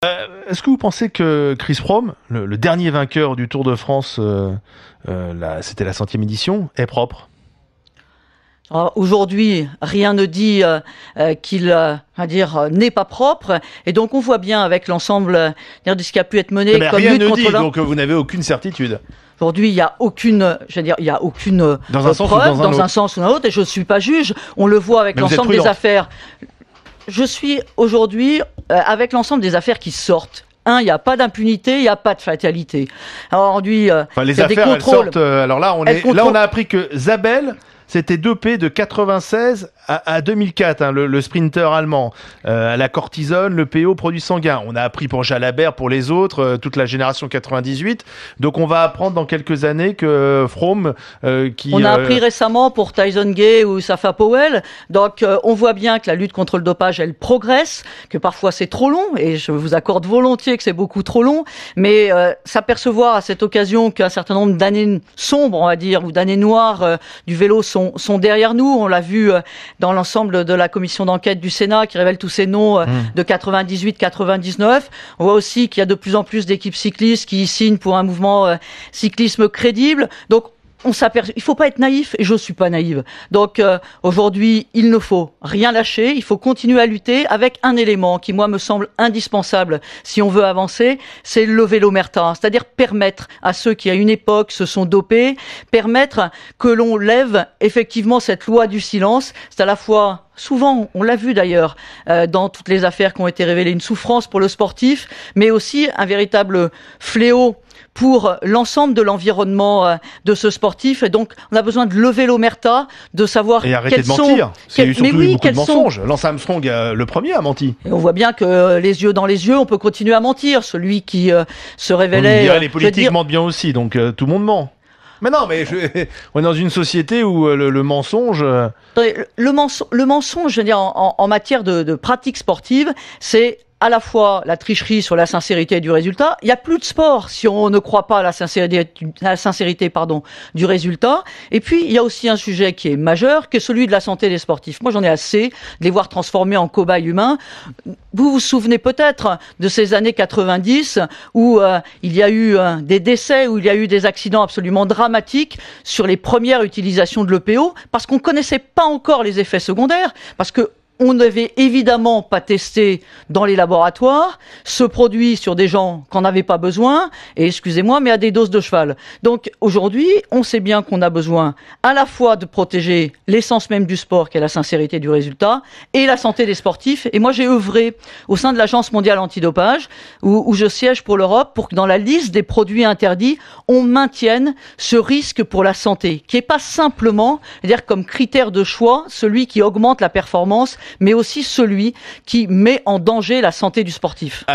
Est-ce que vous pensez que Chris Froome, le dernier vainqueur du Tour de France, c'était la 100e édition, est propre? Aujourd'hui, rien ne dit qu'il n'est pas propre, et donc on voit bien avec l'ensemble de ce qui a pu être mené comme lutte contre dit, donc vous n'avez aucune certitude. Aujourd'hui, il y a aucune dans un sens preuve, ou dans un sens ou dans l'autre, et je ne suis pas juge. On le voit avec l'ensemble des affaires. Je suis aujourd'hui avec l'ensemble des affaires qui sortent. Il n'y a pas d'impunité, il n'y a pas de fatalité. Alors aujourd'hui, les affaires, elles sortent. Alors là, on a appris que Zabel s'était dopé de 96 à 2004, hein, le sprinter allemand, à la cortisone, le PO, produit sanguin. On a appris pour Jalabert, pour les autres, toute la génération 98. Donc on va apprendre dans quelques années que Froome, on a appris récemment pour Tyson Gay ou Safa Powell. Donc on voit bien que la lutte contre le dopage, elle progresse, que parfois c'est trop long, et je vous accorde volontiers que c'est beaucoup trop long, mais s'apercevoir à cette occasion qu'un certain nombre d'années sombres, on va dire, ou d'années noires du vélo sont derrière nous. On l'a vu dans l'ensemble de la commission d'enquête du Sénat qui révèle tous ces noms de 98-99. On voit aussi qu'il y a de plus en plus d'équipes cyclistes qui signent pour un mouvement cyclisme crédible. Donc il faut pas être naïf, et je suis pas naïve. Donc aujourd'hui, il ne faut rien lâcher, il faut continuer à lutter avec un élément qui, moi, me semble indispensable si on veut avancer, c'est le vélomerta, c'est-à-dire permettre à ceux qui, à une époque, se sont dopés, permettre que l'on lève effectivement cette loi du silence. C'est à la fois, souvent, on l'a vu d'ailleurs dans toutes les affaires qui ont été révélées, une souffrance pour le sportif, mais aussi un véritable fléau pour l'ensemble de l'environnement de ce sportif. Et donc, on a besoin de lever l'omerta, de savoir et arrêter de mentir. Il y a eu surtout beaucoup de mensonges. Lance Armstrong, le premier, a menti. Et on voit bien que les yeux dans les yeux, on peut continuer à mentir. Celui qui se révélait... les politiques mentent bien aussi, donc tout le monde ment. Mais non, mais on est dans une société où le mensonge... Le mensonge, je veux dire, en matière de pratique sportive, c'est à la fois la tricherie sur la sincérité du résultat. Il n'y a plus de sport si on ne croit pas à la sincérité du résultat. Et puis, il y a aussi un sujet qui est majeur, qui est celui de la santé des sportifs. Moi, j'en ai assez de les voir transformés en cobayes humains. Vous vous souvenez peut-être de ces années 90 où il y a eu des décès, où il y a eu des accidents absolument dramatiques sur les premières utilisations de l'EPO, parce qu'on ne connaissait pas encore les effets secondaires, parce que on n'avait évidemment pas testé dans les laboratoires ce produit sur des gens qu'on n'avait pas besoin, et excusez-moi, mais à des doses de cheval. Donc aujourd'hui, on sait bien qu'on a besoin à la fois de protéger l'essence même du sport, qui est la sincérité du résultat, et la santé des sportifs. Et moi, j'ai œuvré au sein de l'Agence mondiale antidopage, où je siège pour l'Europe, pour que dans la liste des produits interdits, on maintienne ce risque pour la santé, qui n'est pas simplement, c'est-à-dire comme critère de choix, celui qui augmente la performance, mais aussi celui qui met en danger la santé du sportif.